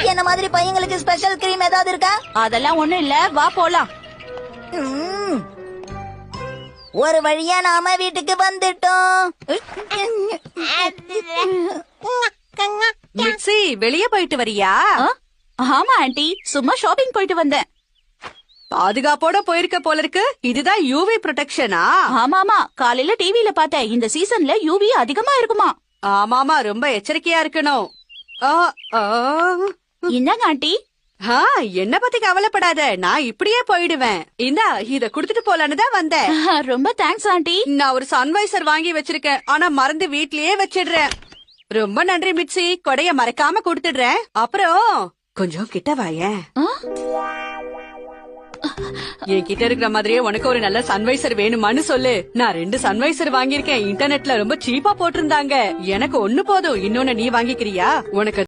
என்ன மாதிரி பையங்களுக்கு special cream ஏதாவது இருக்கா? அதெல்லாம் ஒண்ணும் இல்ல, வா போலாம். ஒரு வழியா நாம வீட்டுக்கு வந்துட்டோம். மிட்சி, வெளிய போயிட்டு வரியா? ஆமா ஆண்டி, சும்மா ஷாப்பிங் போயிட்டு வந்தேன். பாதுகாப்போட போயிருக்க போல இருக்கு. இதுதான் யூவி ப்ரொடெக்ஷனா? ஆமாமா, காலையில டிவில பார்த்தேன், இந்த சீசன்ல யூவி அதிகமா இருக்குமா. ஆமாமா, ரொம்ப எச்சரிக்கையா இருக்கணும். என்னங்க ஆண்டி? என்ன பத்தி கவலைப்படாத, நான் இப்படியே போயிடுவேன். இந்தா, இத குடுத்துட்டு போலான்னு தான் வந்தேன். ரொம்ப தேங்க்ஸ் ஆண்டி. நான் ஒரு சன்வைசர் வாங்கி வச்சிருக்கேன், ஆனா மறந்து வீட்லயே வச்சிடுறேன். ரொம்ப நன்றி மிட்சி, கொடைய மறக்காம கொடுத்துடுறேன். அப்புறம் கொஞ்சம் கிட்ட வாயேன். என் கிட்ட இருக்கிற மாதிரியே உனக்கு ஒரு நல்ல சன்வைசர் வேணுமான்னு சொல்லு. நான் 2 சன்வைசர் வாங்கியிருக்கேன், இன்டர்நெட்ல ரொம்ப சீப்பா போட்டிருந்தாங்க. எனக்கு ஒண்ணு போதும், இன்னொன்னு நீ வாங்கிக்கிறியா? உனக்கு